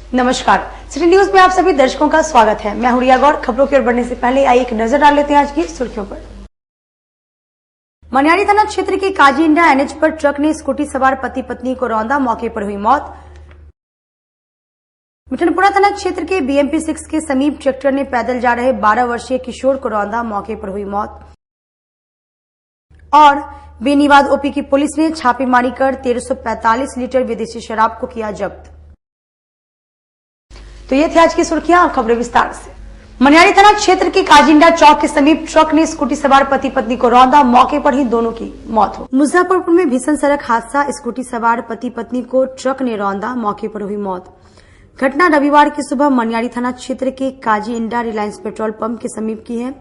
नमस्कार, city news में आप सभी दर्शकों का स्वागत है। मैं हुरिया गौर। खबरों की ओर बढ़ने से पहले आइए एक नजर डाल लेते हैं आज की सुर्खियों पर। मनियारी थाना क्षेत्र के काजी इंडा एनएच पर ट्रक ने स्कूटी सवार पति पत्नी को रौंदा, मौके पर हुई मौत। मिठनपुरा थाना क्षेत्र के बीएमपी 6 के समीप ट्रैक्टर ने पैदल जा रहे 12 वर्षीय किशोर को रौंदा, मौके पर हुई मौत। और बेनीबाद ओपी की पुलिस ने छापेमारी कर 1345 लीटर विदेशी शराब को किया जब्त। तो ये थी आज की सुर्खियां, खबरें विस्तार से। मनियारी थाना क्षेत्र के काजिंडा चौक के समीप ट्रक ने स्कूटी सवार पति पत्नी को रौंदा, मौके पर ही दोनों की मौत हो। मुजफ्फरपुर में भीषण सड़क हादसा, स्कूटी सवार पति पत्नी को ट्रक ने रौंदा, मौके पर हुई मौत। घटना रविवार की सुबह मनियारी थाना क्षेत्र के काजी इंडा रिलायंस पेट्रोल पंप के समीप की है।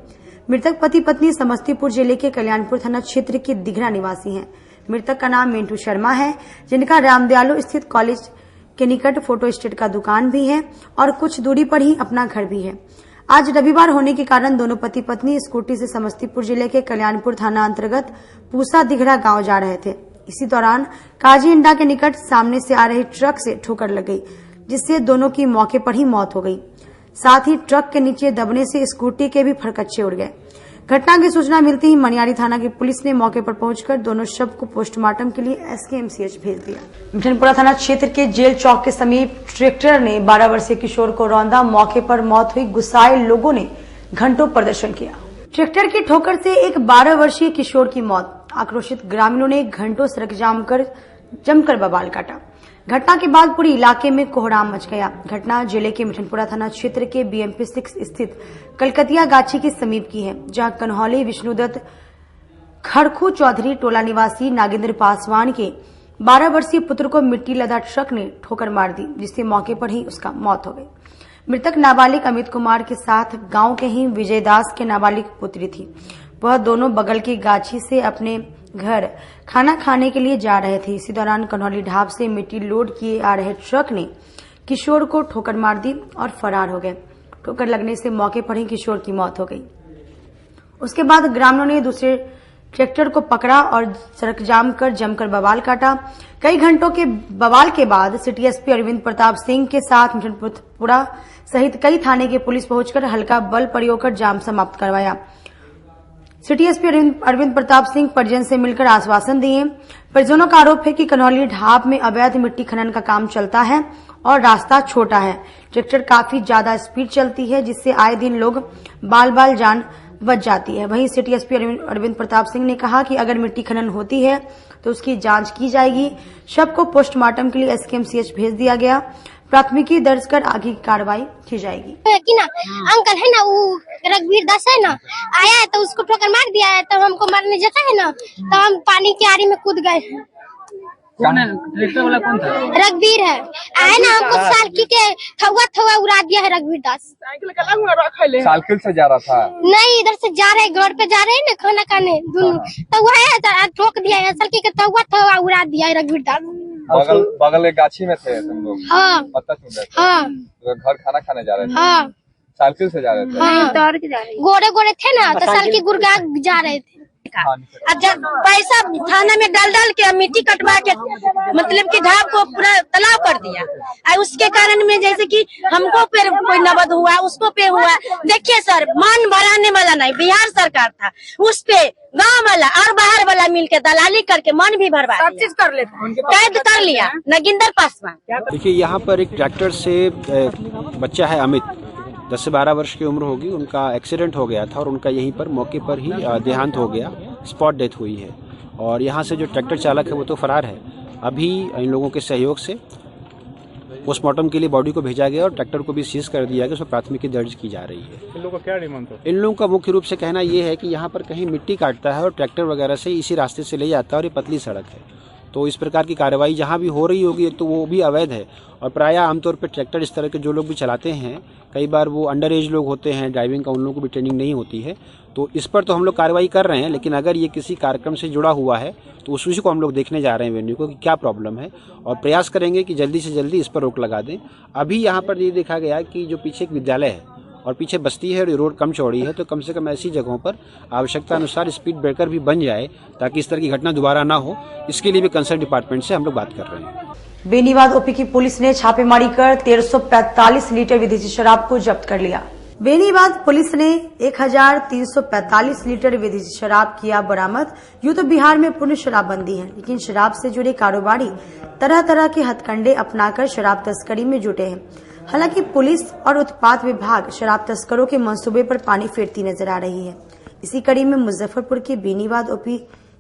मृतक पति पत्नी समस्तीपुर जिले के कल्याणपुर थाना क्षेत्र के दिघरा निवासी हैं। मृतक का नाम मिंटू शर्मा है, जिनका रामदयालु स्थित कॉलेज के निकट फोटो स्टेट का दुकान भी है और कुछ दूरी पर ही अपना घर भी है। आज रविवार होने के कारण दोनों पति पत्नी स्कूटी से समस्तीपुर जिले के कल्याणपुर थाना अंतर्गत पूसा दिघरा गांव जा रहे थे। इसी दौरान काजी इंडा के निकट सामने से आ रहे ट्रक से ठोकर लग गई, जिससे दोनों की मौके पर ही मौत हो गई। साथ ही ट्रक के नीचे दबने से स्कूटी के भी फरकच्चे उड़ गए। घटना की सूचना मिलते ही मनियारी थाना की पुलिस ने मौके पर पहुंचकर दोनों शव को पोस्टमार्टम के लिए एसकेएमसीएच भेज दिया। मिठनपुरा थाना क्षेत्र के जेल चौक के समीप ट्रैक्टर ने 12 वर्षीय किशोर को रौंदा, मौके पर मौत हुई। गुस्साए लोगों ने घंटों प्रदर्शन किया। ट्रैक्टर की ठोकर से एक 12 वर्षीय किशोर की मौत। आक्रोशित ग्रामीणों ने घंटों सड़क जाम कर जमकर बवाल काटा। घटना के बाद पूरे इलाके में कोहराम मच गया। घटना जिले के मिठनपुरा थाना क्षेत्र के बीएमपी 6 स्थित कलकतिया गाछी के समीप की है, जहां कन्हौली विष्णुदत्त खड़खू चौधरी टोला निवासी नागेंद्र पासवान के 12 वर्षीय पुत्र को मिट्टी लदा ट्रक ने ठोकर मार दी, जिससे मौके पर ही उसका मौत हो गई। मृतक नाबालिग अमित कुमार के साथ गांव के ही विजयदास के नाबालिग पुत्री थी। वह दोनों बगल की गाछी से अपने घर खाना खाने के लिए जा रहे थे। इसी दौरान कन्हौली ढाब से मिट्टी लोड किए आ रहे ट्रक ने किशोर को ठोकर मार दी और फरार हो गए। ठोकर लगने से मौके पर ही किशोर की मौत हो गई। उसके बाद ग्रामीणों ने दूसरे ट्रैक्टर को पकड़ा और सड़क जाम कर जमकर बवाल काटा। कई घंटों के बवाल के बाद सिटी एसपी अरविंद प्रताप सिंह के साथ मिठनपुरा सहित कई थाने की पुलिस पहुंचकर हल्का बल प्रयोग कर जाम समाप्त करवाया। सिटी एसपी अरविंद प्रताप सिंह परिजन से मिलकर आश्वासन दिए। परिजनों का आरोप है कि कन्हौली ढाब में अवैध मिट्टी खनन का काम चलता है और रास्ता छोटा है। ट्रैक्टर काफी ज्यादा स्पीड चलती है, जिससे आए दिन लोग बाल जान बच जाती है। वहीं सिटी एसपी अरविंद प्रताप सिंह ने कहा कि अगर मिट्टी खनन होती है तो उसकी जांच की जाएगी। शव को पोस्टमार्टम के लिए एसकेएमसीएच भेज दिया गया। प्राथमिकी दर्ज कर आगे की कार्रवाई की जाएगी। अंकल है ना, वो रघुवीर दास है ना, आया है तो उसको ठोकर मार दिया है, तो हमको मरने जगह है ना, तो हम पानी की आरी में कूद गए। ट्रैक्टर वाला कौन था? रघुवीर है, आया ना, हमको सालकी के थवा उड़ा दिया है रघुवीर दास। साइकिल से जा रहा था? नहीं, इधर से जा रहे, घर पे जा रहे हैं ना खाना खाने दोनों, तो वो है ठोक दिया है, सालकी के थवा उड़ा दिया है रघुवीर दास। बगल के गाछी में थे तुम लोग? हाँ। पता चल रहा था? हाँ। तो घर खाना खाने जा रहे थे? हाँ। साइकिल से जा रहे थे? हाँ। गोरे थे ना, तो सालकी गुरगा जा रहे थे। पैसा थाना में डाल के मिट्टी कटवा के मतलब कि ढाब को पूरा तालाब कर दिया। और उसके कारण में जैसे कि हमको पे कोई नबद हुआ, उसको पे हुआ। देखिए सर, मन बढ़ाने वाला नहीं, बिहार सरकार था, उस पे गाँव वाला और बाहर वाला मिलके दलाली करके मन भी भरवा सब चीज कर लेता, कैद कर लिया नागेंद्र पासवान। देखिए, यहाँ पर एक ट्रैक्टर से बच्चा है अमित, 10 से 12 वर्ष की उम्र होगी, उनका एक्सीडेंट हो गया था और उनका यहीं पर मौके पर ही देहांत हो गया, स्पॉट डेथ हुई है। और यहाँ से जो ट्रैक्टर चालक है वो तो फरार है। अभी इन लोगों के सहयोग से पोस्टमार्टम के लिए बॉडी को भेजा गया और ट्रैक्टर को भी सीज कर दिया गया, उसमें प्राथमिकी दर्ज की जा रही है। इन लोगों का क्या डिमांड था? इन लोगों का मुख्य रूप से कहना ये है कि यहाँ पर कहीं मिट्टी काटता है और ट्रैक्टर वगैरह से इसी रास्ते से ले जाता है और ये पतली सड़क है, तो इस प्रकार की कार्रवाई जहाँ भी हो रही होगी तो वो भी अवैध है। और प्रायः आमतौर पर ट्रैक्टर इस तरह के जो लोग भी चलाते हैं, कई बार वो अंडर एज लोग होते हैं, ड्राइविंग का उन लोगों को भी ट्रेनिंग नहीं होती है, तो इस पर तो हम लोग कार्रवाई कर रहे हैं। लेकिन अगर ये किसी कार्यक्रम से जुड़ा हुआ है तो उस विषय को हम लोग देखने जा रहे हैं वेन्यू को कि क्या प्रॉब्लम है, और प्रयास करेंगे कि जल्दी से जल्दी इस पर रोक लगा दें। अभी यहाँ पर ये देखा गया कि जो पीछे एक विद्यालय है और पीछे बस्ती है और रोड कम चौड़ी है, तो कम से कम ऐसी जगहों पर आवश्यकता अनुसार स्पीड ब्रेकर भी बन जाए ताकि इस तरह की घटना दोबारा ना हो। इसके लिए भी कंसर्न डिपार्टमेंट से हम लोग बात कर रहे हैं। बेनीबाद ओपी की पुलिस ने छापेमारी कर 1345 लीटर विदेशी शराब को जब्त कर लिया। बेनीबाद पुलिस ने 1345 लीटर विदेशी शराब किया बरामद। यूं तो बिहार में पूर्ण शराबबंदी है, लेकिन शराब से जुड़े कारोबारी तरह तरह के हथकंडे अपनाकर शराब तस्करी में जुटे हैं। हालांकि पुलिस और उत्पाद विभाग शराब तस्करों के मंसूबे पर पानी फेरती नजर आ रही है। इसी कड़ी में मुजफ्फरपुर के बेनीबाद ओपी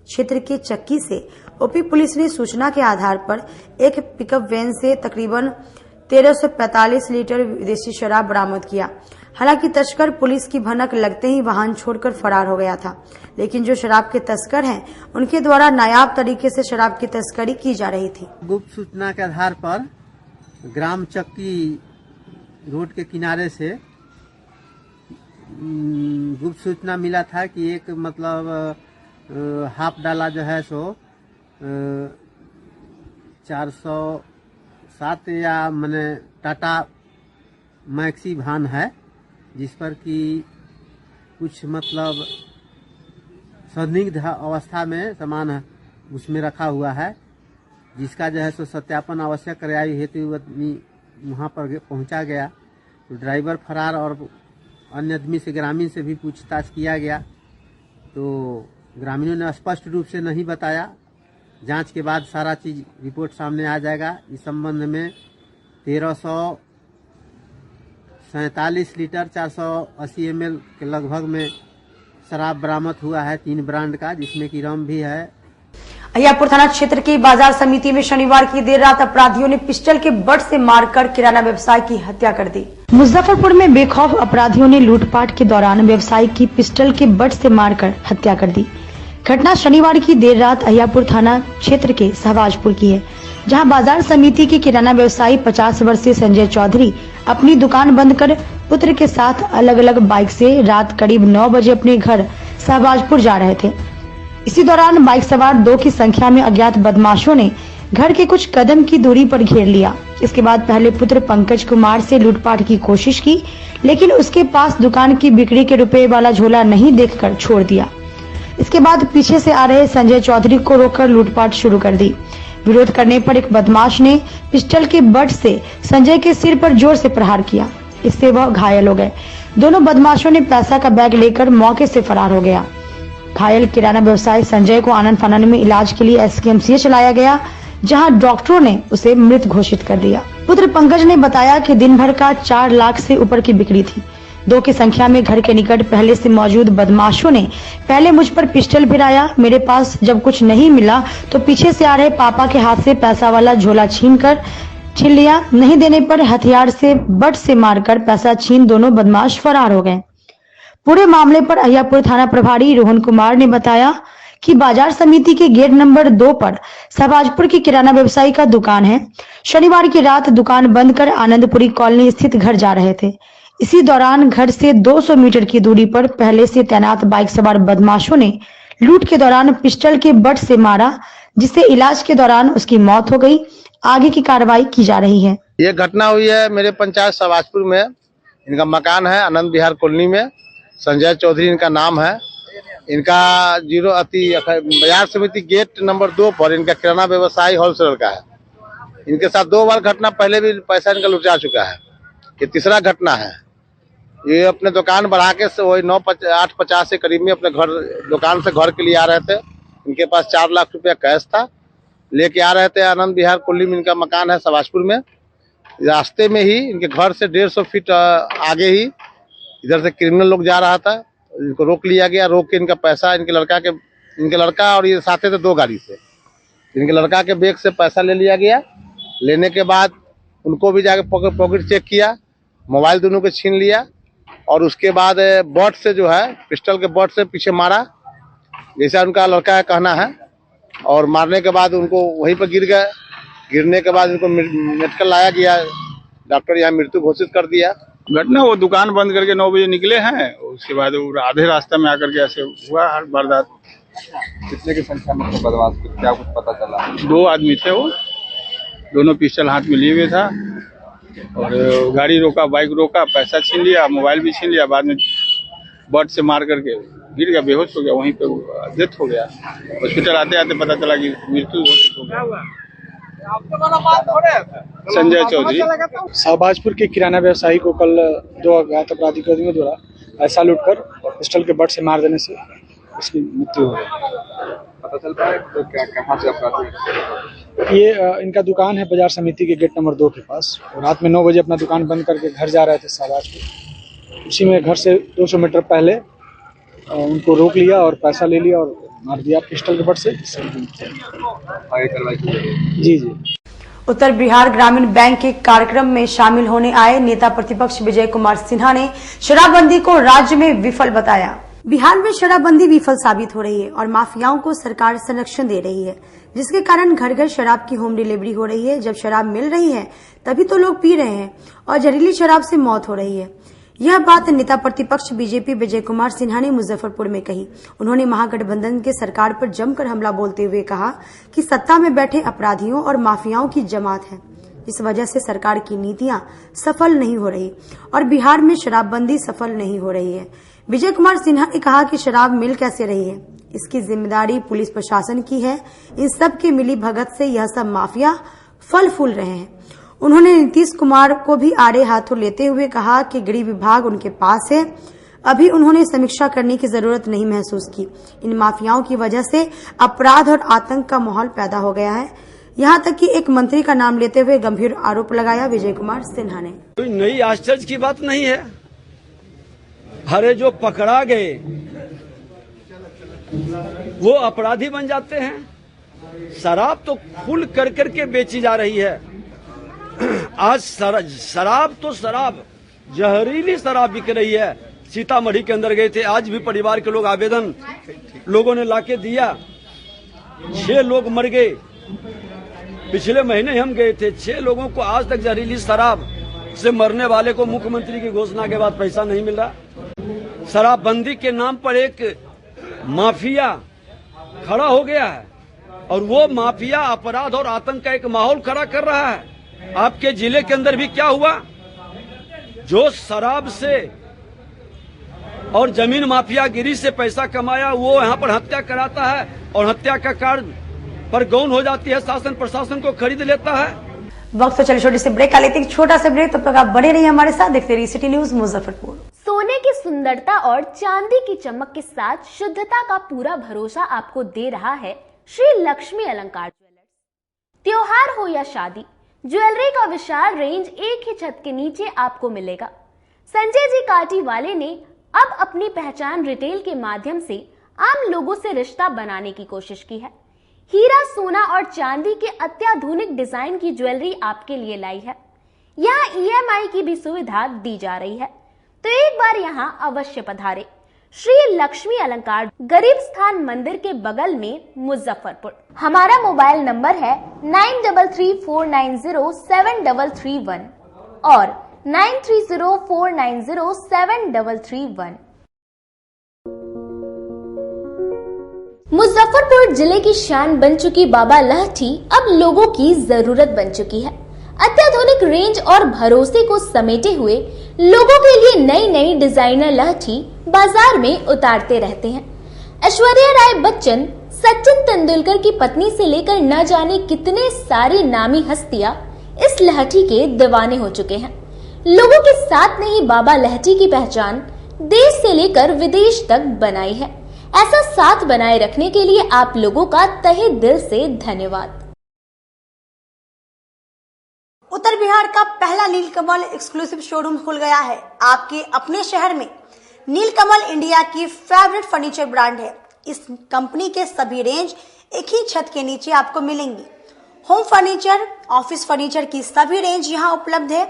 क्षेत्र के चक्की से ओपी पुलिस ने सूचना के आधार पर एक पिकअप वैन से तकरीबन 1345 लीटर विदेशी शराब बरामद किया। हालांकि तस्कर पुलिस की भनक लगते ही वाहन छोड़कर फरार हो गया था, लेकिन जो शराब के तस्कर हैं, उनके द्वारा नायाब तरीके से शराब की तस्करी की जा रही थी। गुप्त सूचना के आधार पर ग्राम चक्की रोड के किनारे से गुप्त सूचना मिला था कि एक हाफ डाला जो है सो 407 या मैंने टाटा मैक्सी वाहन है, जिस पर कि कुछ संदिग्ध अवस्था में सामान उसमें रखा हुआ है, जिसका जो है सो सत्यापन आवश्यक कार्रवाई हेतु आदमी वहाँ पर पहुँचा गया। तो ड्राइवर फरार और अन्य आदमी से ग्रामीण से भी पूछताछ किया गया, तो ग्रामीणों ने स्पष्ट रूप से नहीं बताया। जांच के बाद सारा चीज रिपोर्ट सामने आ जाएगा। इस संबंध में 1347 लीटर 480 ml के लगभग में शराब बरामद हुआ है, 3 ब्रांड का, जिसमें कि रम भी है। अहियापुर थाना क्षेत्र की बाजार समिति में शनिवार की देर रात अपराधियों ने पिस्टल के बट से मारकर किराना व्यवसायी की हत्या कर दी। मुजफ्फरपुर में बेखौफ अपराधियों ने लूटपाट के दौरान व्यवसायी की पिस्टल के बट से मारकर हत्या कर दी। घटना शनिवार की देर रात अहियापुर थाना क्षेत्र के सहवाजपुर की है, जहां बाजार समिति के किराना व्यवसायी 50 वर्षीय संजय चौधरी अपनी दुकान बंद कर पुत्र के साथ अलग अलग बाइक से रात करीब 9 बजे अपने घर सहवाजपुर जा रहे थे। इसी दौरान बाइक सवार 2 की संख्या में अज्ञात बदमाशों ने घर के कुछ कदम की दूरी पर घेर लिया। इसके बाद पहले पुत्र पंकज कुमार से लूटपाट की कोशिश की, लेकिन उसके पास दुकान की बिक्री के रुपए वाला झोला नहीं देखकर छोड़ दिया। इसके बाद पीछे से आ रहे संजय चौधरी को रोककर लूटपाट शुरू कर दी। विरोध करने पर एक बदमाश ने पिस्टल के बट से संजय के सिर पर जोर से प्रहार किया, इससे वह घायल हो गए। दोनों बदमाशों ने पैसा का बैग लेकर मौके से फरार हो गया। घायल किराना व्यवसायी संजय को आनंद फानन में इलाज के लिए SKMCH लाया गया, जहां डॉक्टरों ने उसे मृत घोषित कर दिया। पुत्र पंकज ने बताया कि दिन भर का 4 लाख से ऊपर की बिक्री थी। 2 की संख्या में घर के निकट पहले से मौजूद बदमाशों ने पहले मुझ पर पिस्टल भिराया। मेरे पास जब कुछ नहीं मिला तो पीछे से आ रहे पापा के हाथ से पैसा वाला झोला छीन लिया। नहीं देने पर हथियार से बट से मारकर पैसा छीन दोनों बदमाश फरार हो गए। पूरे मामले पर अहियापुर थाना प्रभारी रोहन कुमार ने बताया कि बाजार समिति के गेट नंबर 2 पर सहवाजपुर की किराना व्यवसायी का दुकान है। शनिवार की रात दुकान बंद कर आनंदपुरी कॉलोनी स्थित घर जा रहे थे। इसी दौरान घर से 200 मीटर की दूरी पर पहले से तैनात बाइक सवार बदमाशों ने लूट के दौरान पिस्टल के बट से मारा, जिससे इलाज के दौरान उसकी मौत हो गई। आगे की कार्रवाई की जा रही है। ये घटना हुई है मेरे पंचायत सहवाजपुर में। इनका मकान है आनंद विहार कॉलोनी में। संजय चौधरी इनका नाम है। इनका बाजार समिति गेट नंबर 2 पर इनका किराना व्यवसायी होलसेलर का है। इनके साथ 2 बार घटना पहले भी पैसा इनका लुटा चुका है। ये तीसरा घटना है। ये अपने दुकान बढ़ा के वही 8:50 के करीब में अपने दुकान से घर के लिए आ रहे थे। इनके पास 4 लाख रुपया कैश था, लेके आ रहे थे। आनंद विहार कॉलोनी में इनका मकान है सहवाजपुर में। रास्ते में ही इनके घर से 150 फीट आगे ही इधर से क्रिमिनल लोग जा रहा था। इनको रोक लिया गया। रोक के इनका पैसा इनके लड़का और ये साथे थे 2 गाड़ी से। इनके लड़का के बैग से पैसा ले लिया गया। लेने के बाद उनको भी जाके पॉकेट चेक किया, मोबाइल दोनों के छीन लिया और उसके बाद बट से जो है पिस्टल के बट से पीछे मारा, जैसा उनका लड़का का कहना है। और मारने के बाद उनको वहीं पर गिर गए। गिरने के बाद उनको मेडिकल लाया गया। डॉक्टर यहाँ मृत्यु घोषित कर दिया। घटना वो दुकान बंद करके 9 बजे निकले हैं। उसके बाद वो आधे रास्ते में आकर के ऐसे हुआ हर वारदात। कितने की संख्या में बदमाश, क्या कुछ पता चला? 2 आदमी थे, वो दोनों पिस्टल हाथ में लिए हुए था और गाड़ी रोका, बाइक रोका, पैसा छीन लिया, मोबाइल भी छीन लिया। बाद में बट से मार करके गिर गया, बेहोश हो गया। वहीं पे डेथ हो गया। हॉस्पिटल आते आते पता चला कि मृत्यु घोषित हो गया। संजय चौधरी। शाहबाजपुर के किराना व्यवसायी को कल दो अज्ञात अपराधियों द्वारा पैसा लूटकर पिस्टल के बट से मार देने से उसकी मृत्यु हो गई। पता चल पाया तो कहाँ से अपराधी? ये इनका दुकान है बाजार समिति के गेट नंबर 2 के पास। और रात में 9 बजे अपना दुकान बंद करके घर जा रहे थे शाहबाजपुर। उसी में घर से 200 मीटर पहले उनको रोक लिया और पैसा ले लिया और मार दिया पिस्टल के बट से। जी जी। उत्तर बिहार ग्रामीण बैंक के कार्यक्रम में शामिल होने आए नेता प्रतिपक्ष विजय कुमार सिन्हा ने शराबबंदी को राज्य में विफल बताया। बिहार में शराबबंदी विफल साबित हो रही है और माफियाओं को सरकार संरक्षण दे रही है, जिसके कारण घर घर शराब की होम डिलीवरी हो रही है। जब शराब मिल रही है तभी तो लोग पी रहे हैं और जहरीली शराब से मौत हो रही है। यह बात नेता प्रतिपक्ष बीजेपी विजय कुमार सिन्हा ने मुजफ्फरपुर में कही। उन्होंने महागठबंधन के सरकार पर जमकर हमला बोलते हुए कहा कि सत्ता में बैठे अपराधियों और माफियाओं की जमात है। इस वजह से सरकार की नीतियां सफल नहीं हो रही और बिहार में शराबबंदी सफल नहीं हो रही है। विजय कुमार सिन्हा ने कहा कि शराब मिल कैसे रही है, इसकी जिम्मेदारी पुलिस प्रशासन की है। इन सब के मिली भगत से यह सब माफिया फल फूल रहे हैं। उन्होंने नीतीश कुमार को भी आड़े हाथों लेते हुए कहा कि गृह विभाग उनके पास है, अभी उन्होंने समीक्षा करने की जरूरत नहीं महसूस की। इन माफियाओं की वजह से अपराध और आतंक का माहौल पैदा हो गया है। यहाँ तक कि एक मंत्री का नाम लेते हुए गंभीर आरोप लगाया विजय कुमार सिन्हा ने। कोई नई आश्चर्य की बात नहीं है। हरे जो पकड़ा गए वो अपराधी बन जाते हैं। शराब तो खुल कर करके बेची जा रही है। आज शराब तो शराब जहरीली शराब बिक रही है। सीतामढ़ी के अंदर गए थे, आज भी परिवार के लोग आवेदन लोगों ने लाके दिया। 6 लोग मर गए। पिछले महीने हम गए थे, 6 लोगों को आज तक जहरीली शराब से मरने वाले को मुख्यमंत्री की घोषणा के बाद पैसा नहीं मिल रहा। शराबबंदी के नाम पर एक माफिया खड़ा हो गया है और वो माफिया अपराध और आतंक का एक माहौल खड़ा कर रहा है। आपके जिले के अंदर भी क्या हुआ? जो शराब से और जमीन माफियागिरी से पैसा कमाया वो यहाँ पर हत्या कराता है और हत्या का कार्य पर गौन हो जाती है। शासन प्रशासन को खरीद लेता है। वक्त तो चलिए छोटे से ब्रेक का लेते हैं, छोटा सा ब्रेक। तब तक आप बने रहिए हमारे साथ, देखते रहिए सिटी न्यूज मुजफ्फरपुर। सोने की सुंदरता और चांदी की चमक के साथ शुद्धता का पूरा भरोसा आपको दे रहा है श्री लक्ष्मी अलंकार ज्वेलर्स। त्योहार हो या शादी, ज्वेलरी का विशाल रेंज एक ही छत के नीचे आपको मिलेगा। संजय जी काटी वाले ने अब अपनी पहचान रिटेल के माध्यम से आम लोगों से रिश्ता बनाने की कोशिश की है। हीरा, सोना और चांदी के अत्याधुनिक डिजाइन की ज्वेलरी आपके लिए लाई है। यहाँ EMI की भी सुविधा दी जा रही है, तो एक बार यहाँ अवश्य पधारे। श्री लक्ष्मी अलंकार, गरीब स्थान मंदिर के बगल में, मुजफ्फरपुर। हमारा मोबाइल नंबर है 9334907331 और 9304907331। मुजफ्फरपुर जिले की शान बन चुकी बाबा लहठी अब लोगों की जरूरत बन चुकी है। अत्याधुनिक रेंज और भरोसे को समेटे हुए लोगों के लिए नई नई डिजाइनर लहठी बाजार में उतारते रहते हैं। ऐश्वर्या राय बच्चन, सचिन तेंदुलकर की पत्नी से लेकर न जाने कितने सारी नामी हस्तियां इस लहठी के दीवाने हो चुके हैं। लोगों के साथ ने ही बाबा लहठी की पहचान देश से लेकर विदेश तक बनाई है। ऐसा साथ बनाए रखने के लिए आप लोगों का तहे दिल से धन्यवाद। उत्तर बिहार का पहला नीलकमल एक्सक्लूसिव शोरूम खुल गया है आपके अपने शहर में। नीलकमल इंडिया की फेवरेट फर्नीचर ब्रांड है। इस कंपनी के सभी रेंज एक ही छत के नीचे आपको मिलेंगी। होम फर्नीचर, ऑफिस फर्नीचर की सभी रेंज यहाँ उपलब्ध है।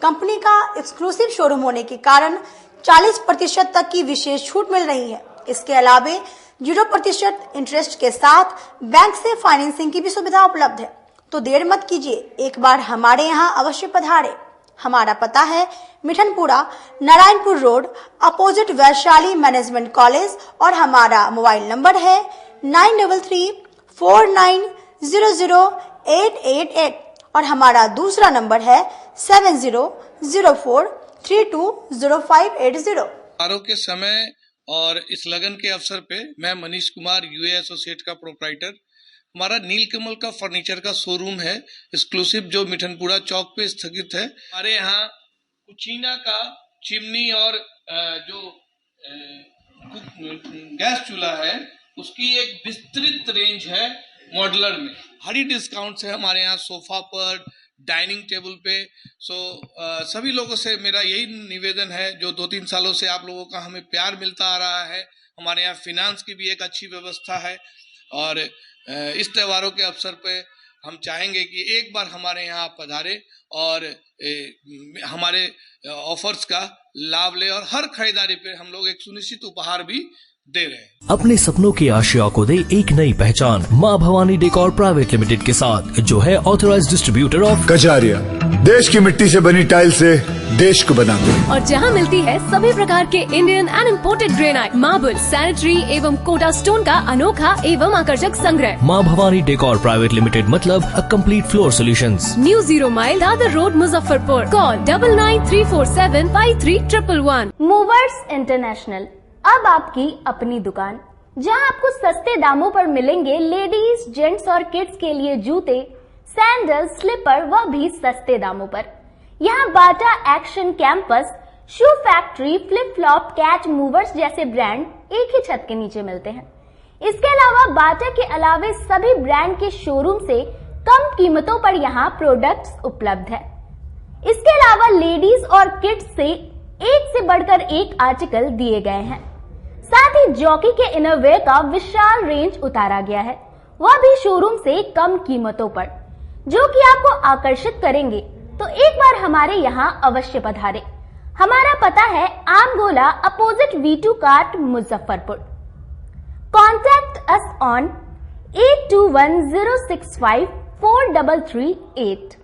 कंपनी का एक्सक्लूसिव शोरूम होने के कारण 40% तक की विशेष छूट मिल रही है। इसके अलावे 0% इंटरेस्ट के साथ बैंक से फाइनेंसिंग की भी सुविधा उपलब्ध है। तो देर मत कीजिए, एक बार हमारे यहाँ अवश्य पधारे। हमारा पता है Mithanpura, Narayanpur road, opposite Vaishali management college और हमारा मोबाइल नंबर है 9334900888 और हमारा दूसरा नंबर है 7004320580। के समय और इस लगन के अवसर पे मैं मनीष कुमार UA एसोसिएट का प्रोप्राइटर हमारा नीलकमल का फर्नीचर का शोरूम है, एक्सक्लूसिव, जो मिठनपुरा चौक पे स्थित है। हमारे यहाँ कुचीना का चिमनी और जो गैस चूल्हा है उसकी एक विस्तृत रेंज है मॉडुलर में। भारी डिस्काउंट है हमारे यहाँ सोफा पर, डाइनिंग टेबल पे। सभी लोगों से मेरा यही निवेदन है, जो 2-3 सालों से आप लोगों का हमें प्यार मिलता आ रहा है, हमारे यहाँ फिनांस की भी एक अच्छी व्यवस्था है और इस त्योहारों के अवसर पे हम चाहेंगे कि एक बार हमारे यहाँ पधारे और हमारे ऑफर्स का लाभ ले और हर खरीदारी पे हम लोग एक सुनिश्चित उपहार भी दे रहे हैं। अपने सपनों की आशिया को दे एक नई पहचान माँ भवानी डेकोर प्राइवेट लिमिटेड के साथ, जो है ऑथराइज्ड डिस्ट्रीब्यूटर ऑफ कजारिया। देश की मिट्टी से बनी टाइल से देश को बनाते हैं। और जहाँ मिलती है सभी प्रकार के Indian and imported granite, marble, sanitary एवं कोटा स्टोन का अनोखा एवं आकर्षक संग्रह। माँ भवानी डेकोर प्राइवेट लिमिटेड मतलब a complete floor solutions. New 0 mile Dadar road, Muzaffarpur. Call 9934753111। Movers international, अब आपकी अपनी दुकान, जहां आपको सस्ते दामों पर मिलेंगे लेडीज, जेंट्स और किड्स के लिए जूते, सैंडल, स्लीपर, वह भी सस्ते दामों पर। यहाँ Bata, Action, Campus, shoe factory, flip flop, catch movers जैसे ब्रांड एक ही छत के नीचे मिलते हैं। इसके अलावा बाटा के अलावे सभी ब्रांड के शोरूम से कम कीमतों पर यहाँ प्रोडक्ट्स उपलब्ध है। इसके अलावा लेडीज और किड्स से एक से बढ़कर एक आर्टिकल दिए गए हैं। साथ ही जॉकी के इनरवेयर का विशाल रेंज उतारा गया है, वह भी शोरूम से कम कीमतों पर, जो कि आपको आकर्षित करेंगे। तो एक बार हमारे यहाँ अवश्य पधारे। हमारा पता है Amgola, opposite V2 cart, Muzaffarpur. Contact us on 8210654338।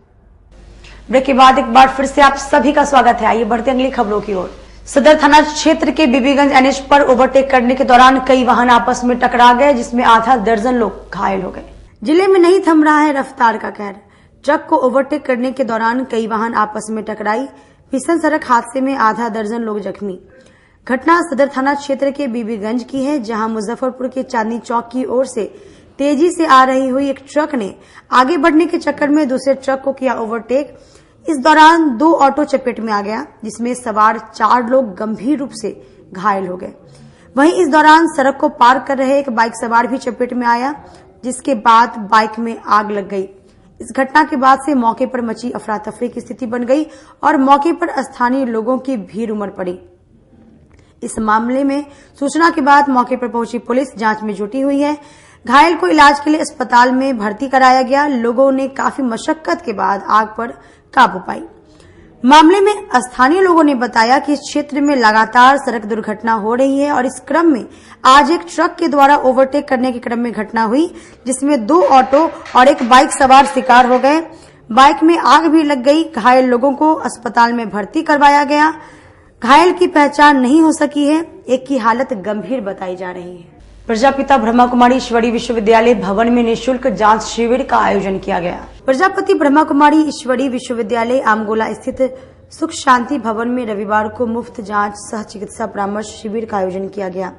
Break के बाद एक बार फिर से आप सभी का स्वागत है। आइए बढ़ते अगली खबरों की ओर। सदर थाना क्षेत्र के बीबीगंज एनएच पर ओवरटेक करने के दौरान कई वाहन आपस में टकरा गए, जिसमें आधा दर्जन लोग घायल हो गए। जिले में नहीं थम रहा है रफ्तार का कहर। ट्रक को ओवरटेक करने के दौरान कई वाहन आपस में टकराई। भीषण सड़क हादसे में आधा दर्जन लोग जख्मी। घटना सदर थाना क्षेत्र के बीबीगंज की है, जहां मुजफ्फरपुर के चांदनी चौक की ओर से तेजी से आ रही हुई एक ट्रक ने आगे बढ़ने के चक्कर में दूसरे ट्रक को किया ओवरटेक। इस दौरान 2 ऑटो चपेट में आ गया, जिसमें सवार 4 लोग गंभीर रूप से घायल हो गए। वहीं इस दौरान सड़क को पार कर रहे एक बाइक सवार भी चपेट में आया, जिसके बाद बाइक में आग लग गई। इस घटना के बाद से मौके पर मची अफरा तफरी की स्थिति बन गई और मौके पर स्थानीय लोगों की भीड़ उमड़ पड़ी। इस मामले में सूचना के बाद मौके पर पहुंची पुलिस जांच में जुटी हुई है। घायल को इलाज के लिए अस्पताल में भर्ती कराया गया। लोगों ने काफी मशक्कत के बाद आग पर काबू पाई। मामले में स्थानीय लोगों ने बताया कि इस क्षेत्र में लगातार सड़क दुर्घटना हो रही है और इस क्रम में आज एक ट्रक के द्वारा ओवरटेक करने के क्रम में घटना हुई, जिसमें 2 ऑटो और एक बाइक सवार शिकार हो गए। बाइक में आग भी लग गई। घायल लोगों को अस्पताल में भर्ती करवाया गया। घायल की पहचान नहीं हो सकी है, एक की हालत गंभीर बताई जा रही है। प्रजापिता ब्रह्मा कुमारी ईश्वरी विश्वविद्यालय भवन में निःशुल्क जांच शिविर का आयोजन किया गया। प्रजापति ब्रह्मा कुमारी ईश्वरी विश्वविद्यालय आमगोला स्थित सुख शांति भवन में रविवार को मुफ्त जांच सह चिकित्सा परामर्श शिविर का आयोजन किया गया।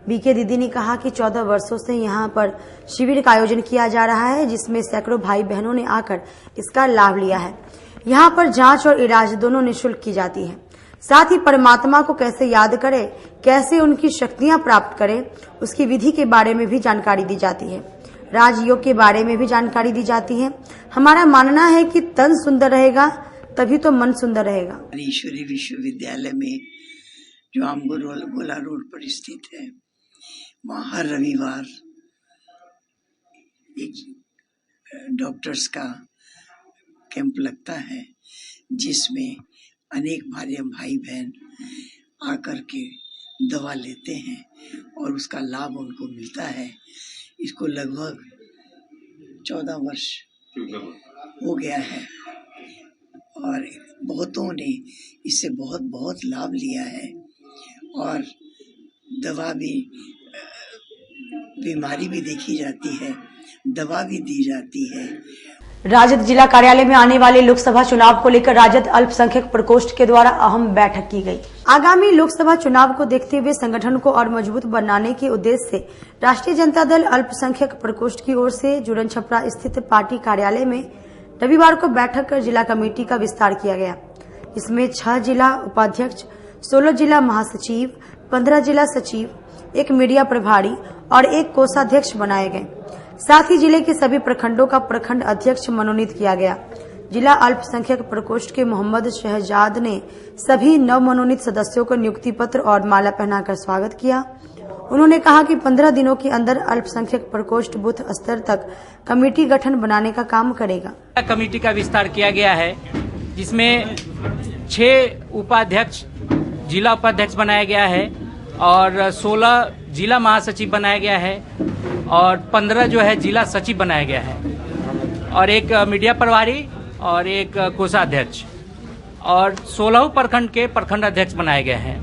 बीके दीदी ने कहा कि 14 वर्षों से यहां पर शिविर का आयोजन किया जा रहा है, जिसमें सैकड़ों भाई बहनों ने आकर इसका लाभ लिया है। यहां पर जांच और इलाज दोनों निःशुल्क की जाती है। साथ ही परमात्मा को कैसे याद करें, कैसे उनकी शक्तियां प्राप्त करें, उसकी विधि के बारे में भी जानकारी दी जाती है। राजयोग के बारे में भी जानकारी दी जाती है। हमारा मानना है कि तन सुंदर रहेगा तभी तो मन सुंदर रहेगा। ईश्वरी विश्वविद्यालय में जो आमगोला रोड पर स्थित है, वहाँ हर रविवार एक डॉक्टर्स का कैंप लगता है, जिसमें अनेक भाई बहन आकर के दवा लेते हैं और उसका लाभ उनको मिलता है। इसको लगभग 14 वर्ष हो गया है और बहुतों ने इससे बहुत लाभ लिया है और दवा भी, बीमारी भी देखी जाती है, दवा भी दी जाती है। राजद जिला कार्यालय में आने वाले लोकसभा चुनाव को लेकर राजद अल्पसंख्यक प्रकोष्ठ के द्वारा अहम बैठक की गई। आगामी लोकसभा चुनाव को देखते हुए संगठन को और मजबूत बनाने के उद्देश्य से राष्ट्रीय जनता दल अल्पसंख्यक प्रकोष्ठ की ओर से जुड़न छपरा स्थित पार्टी कार्यालय में रविवार को बैठक कर जिला कमेटी का विस्तार किया गया। इसमें 6 जिला उपाध्यक्ष, 16 जिला महासचिव, 15 जिला सचिव, 1 मीडिया प्रभारी और 1 कोषाध्यक्ष बनाए गए। साथ ही जिले के सभी प्रखंडों का प्रखंड अध्यक्ष मनोनीत किया गया। जिला अल्पसंख्यक प्रकोष्ठ के मोहम्मद शहजाद ने सभी नवमनोनीत सदस्यों को नियुक्ति पत्र और माला पहनाकर स्वागत किया। उन्होंने कहा कि 15 दिनों के अंदर अल्पसंख्यक प्रकोष्ठ बूथ स्तर तक कमेटी गठन बनाने का काम करेगा। कमेटी का विस्तार किया गया है, जिसमें 6 उपाध्यक्ष जिला उपाध्यक्ष बनाया गया है और 16 जिला महासचिव बनाया गया है और 15 जो है जिला सचिव बनाया गया है और 1 मीडिया प्रभारी और 1 कोषाध्यक्ष और 16 प्रखंड के प्रखंड अध्यक्ष बनाए गए हैं।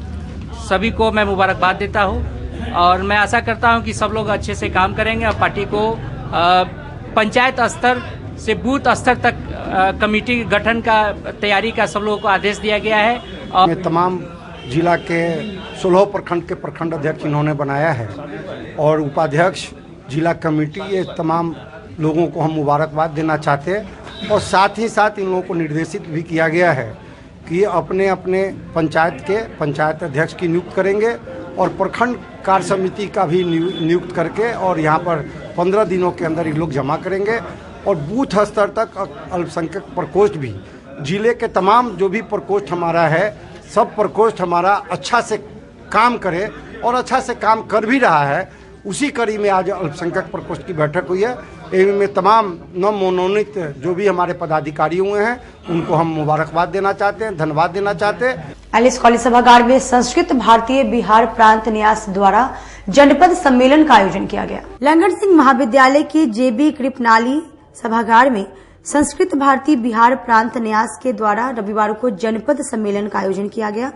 सभी को मैं मुबारकबाद देता हूं और मैं आशा करता हूं कि सब लोग अच्छे से काम करेंगे और पार्टी को पंचायत स्तर से बूथ स्तर तक कमेटी गठन का तैयारी का सब लोगों को आदेश दिया गया है। और तमाम जिला के 16 प्रखंड के प्रखंड अध्यक्ष इन्होंने बनाया है और उपाध्यक्ष जिला कमेटी, ये तमाम लोगों को हम मुबारकबाद देना चाहते हैं और साथ ही साथ इन लोगों को निर्देशित भी किया गया है कि अपने अपने पंचायत के पंचायत अध्यक्ष की नियुक्त करेंगे और प्रखंड कार्य समिति का भी नियुक्त करके और यहाँ पर 15 दिनों के अंदर ये लोग जमा करेंगे और बूथ स्तर तक अल्पसंख्यक प्रकोष्ठ भी, जिले के तमाम जो भी प्रकोष्ठ हमारा है, सब प्रकोष्ठ हमारा अच्छा से काम करे और अच्छा से काम कर भी रहा है। उसी कड़ी में आज अल्पसंख्यक प्रकोष्ठ की बैठक हुई है। इनमें तमाम नवमनोनीत जो भी हमारे पदाधिकारी हुए हैं उनको हम मुबारकबाद देना चाहते हैं, धन्यवाद देना चाहते हैं। एलिस कॉलेज सभागार में संस्कृत भारतीय बिहार प्रांत न्यास द्वारा जनपद सम्मेलन का आयोजन किया गया। लंगन सिंह महाविद्यालय की JB कृपनाली सभागार में संस्कृत भारतीय बिहार प्रांत न्यास के द्वारा रविवार को जनपद सम्मेलन का आयोजन किया गया,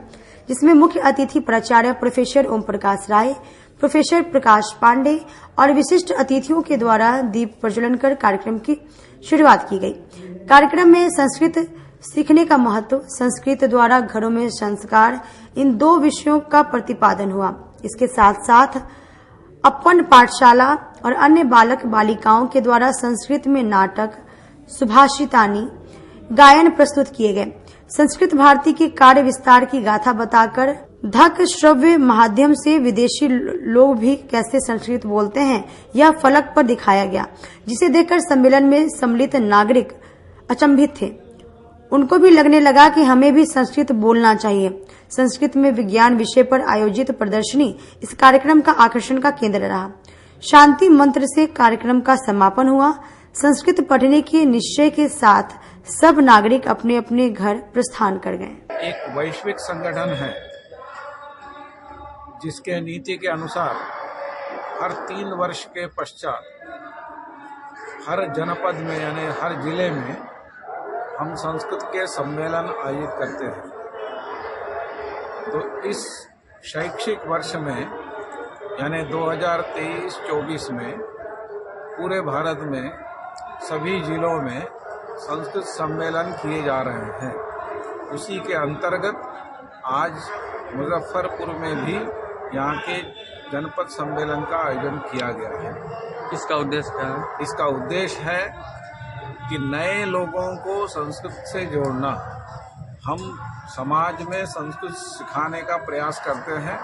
जिसमें मुख्य अतिथि प्राचार्य प्रोफेसर ओम प्रकाश राय, प्रोफेसर प्रकाश पांडे और विशिष्ट अतिथियों के द्वारा दीप प्रज्वलन कर कार्यक्रम की शुरुआत की गई। कार्यक्रम में संस्कृत सीखने का महत्व, संस्कृत द्वारा घरों में संस्कार, इन 2 विषयों का प्रतिपादन हुआ। इसके साथ साथ अपन पाठशाला और अन्य बालक बालिकाओं के द्वारा संस्कृत में नाटक, सुभाषितानी, गायन प्रस्तुत किए गए। संस्कृत भारती के कार्य विस्तार की गाथा बताकर धक श्रव्य माध्यम से विदेशी लोग भी कैसे संस्कृत बोलते हैं यह फलक पर दिखाया गया, जिसे देखकर सम्मेलन में सम्मिलित नागरिक अचंभित थे। उनको भी लगने लगा कि हमें भी संस्कृत बोलना चाहिए। संस्कृत में विज्ञान विषय पर आयोजित प्रदर्शनी इस कार्यक्रम का आकर्षण का केंद्र रहा। शांति मंत्र से कार्यक्रम का समापन हुआ। संस्कृत पढ़ने के निश्चय के साथ सब नागरिक अपने अपने घर प्रस्थान कर गए। एक वैश्विक संगठन है जिसके नीति के अनुसार हर 3 वर्ष के पश्चात हर जनपद में यानी हर जिले में हम संस्कृत के सम्मेलन आयोजित करते हैं। तो इस शैक्षिक वर्ष में यानी 2023-24 में पूरे भारत में सभी जिलों में संस्कृत सम्मेलन किए जा रहे हैं। उसी के अंतर्गत आज मुजफ्फरपुर में भी यहाँ के जनपद सम्मेलन का आयोजन किया गया है। इसका उद्देश्य क्या है? इसका उद्देश्य है कि नए लोगों को संस्कृत से जोड़ना। हम समाज में संस्कृत सिखाने का प्रयास करते हैं।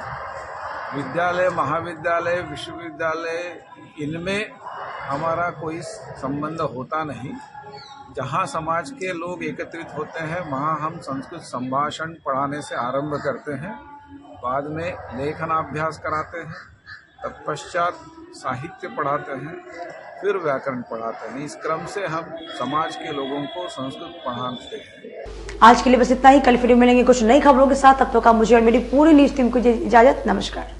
विद्यालय, महाविद्यालय, विश्वविद्यालय, इनमें हमारा कोई संबंध होता नहीं। जहाँ समाज के लोग एकत्रित होते हैं वहाँ हम संस्कृत संभाषण पढ़ाने से आरंभ करते हैं, बाद में लेखनाभ्यास कराते हैं, तत्पश्चात साहित्य पढ़ाते हैं, फिर व्याकरण पढ़ाते हैं। इस क्रम से हम समाज के लोगों को संस्कृत पढ़ाते हैं। आज के लिए बस इतना ही। कल फिर मिलेंगे कुछ नई खबरों के साथ। तब तक का मुझे और मेरी पूरी न्यूज टीम को इजाजत। नमस्कार।